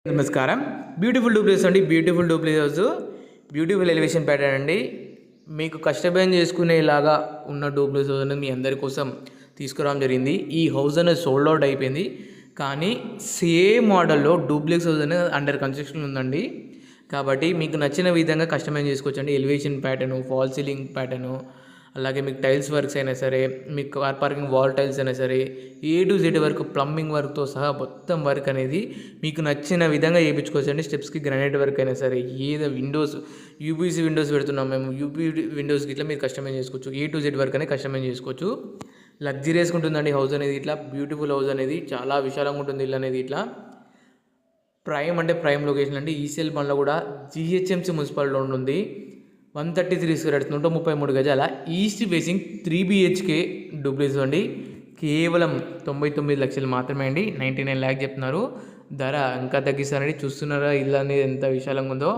నమస్కారం. Beautiful duplex అండి. Beautiful duplex house, beautiful elevation pattern అండి. మీకు కస్టమైజ్ చేసుకునేలాగా ఉన్న డూప్లెక్స్ హౌస్ అనేది మీ అందరి కోసం తీసుకురావడం జరిగింది. ఈ హౌస్ అనేది సోల్డ్ అవుట్ అయిపోయింది, కానీ సేమ్ మోడల్లో డూప్లెక్స్ హౌస్ అనేది అండర్ కన్స్ట్రక్షన్ ఉందండి. కాబట్టి మీకు నచ్చిన విధంగా కస్టమైజ్ చేసుకోవచ్చండి. Elevation pattern, fall ceiling pattern, అలాగే మీకు టైల్స్ వర్క్స్ అయినా సరే, మీకు కార్ పార్కింగ్ వాల్ టైల్స్ అయినా సరే, A to Z వరకు ప్లంబింగ్ వర్క్తో సహా మొత్తం వర్క్ అనేది మీకు నచ్చిన విధంగా చేయించుకోవచ్చండి. స్టెప్స్కి గ్రానైట్ వర్క్ అయినా సరే, ఏదో విండోస్ యూపీసీ విండోస్ పెడుతున్నాం మేము, యూపీ విండోస్కి ఇట్లా మీరు కస్టమైజ్ చేసుకోవచ్చు. A to Z వర్క్ అనేది కస్టమైజ్ చేసుకోవచ్చు. లగ్జరియస్గా ఉంటుందండి హౌస్ అనేది. ఇట్లా బ్యూటిఫుల్ హౌస్ అనేది చాలా విశాలంగా ఉంటుంది. ఇల్లు అనేది ఇట్లా ప్రైమ్ అంటే ప్రైమ్ లొకేషన్ అండి. ఈసీఎల్ బండ్లో కూడా GHMC మున్సిపాలిటీలో ఉంటుంది. 133 స్క్వేర్ యార్డ్స్, 133 గజాల ఈస్ట్ ఫేసింగ్ 3 BHK డూప్లెక్స్ అండి. కేవలం 99 లక్షలు మాత్రమే అండి. 99 ల్యాక్ చెప్తున్నారు. ధర ఇంకా తగ్గిస్తారండి. చూస్తున్నారా ఇల్లు అనేది ఎంత విశాలంగా ఉందో.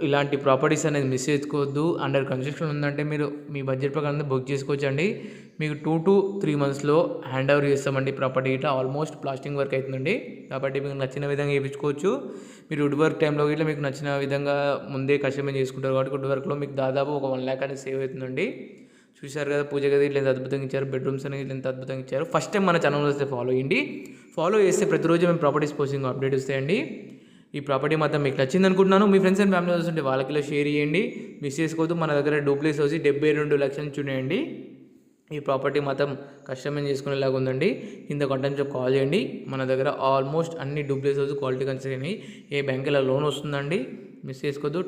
ఇలాంటి ప్రాపర్టీస్ అనేది మిస్ చేసుకోవద్దు. అండర్ కన్స్ట్రక్షన్ ఉందంటే మీరు మీ బడ్జెట్ ప్రకారం బుక్ చేసుకోవచ్చు అండి. మీకు 2 to 3 monthsలో హ్యాండ్ ఓవర్ చేస్తామండి. ప్రాపర్టీ ఇట్లా ఆల్మోస్ట్ ప్లాస్టింగ్ వర్క్ అవుతుందండి. కాబట్టి మీకు నచ్చిన విధంగా చేయించుకోవచ్చు. మీరు వుడ్ వర్క్ టైంలో ఇట్లా మీకు నచ్చిన విధంగా ముందే కస్టమైజ్ చేసుకుంటారు. కాబట్టి వుడ్ వర్క్లో మీకు దాదాపు ఒక 1 lakh అనేది సేవ్ అవుతుందండి. చూశారు కదా, పూజ గది ఇట్లా ఎంత అద్భుతంగా ఇచ్చారు, బెడ్రూమ్స్ అనేది ఎంత అద్భుతంగా ఇచ్చారు. ఫస్ట్ టైం మన ఛానల్ వస్తే ఫాలో చేయండి. ఫాలో చేస్తే ప్రతిరోజు మేము ప్రాపర్టీస్ పోస్టింగ్ అప్డేట్ వస్తాయండి. ఈ ప్రాపర్టీ మాత్రం మీకు నచ్చింది అనుకుంటున్నాను. మీ ఫ్రెండ్స్ అండ్ ఫ్యామిలీ వస్తుంటే వాళ్ళకి ఇలా షేర్ చేయండి. మిస్ చేసుకోవద్దు. మన దగ్గర డూప్లెక్స్ వచ్చి 72 లక్షల నుంచి ఉన్నాయండి. ఈ ప్రాపర్టీ మాత్రం కస్టమైజ్ చేసుకునేలాగా ఉందండి. కింద కాంటాక్ట్ కాల్ చేయండి. మన దగ్గర ఆల్మోస్ట్ అన్ని డూప్లెక్స్ హౌస్ క్వాలిటీ కన్సిడర్ అయినాయి. ఏ బ్యాంకులో లోన్ వస్తుందండి. మిస్ చేసుకోవద్దు.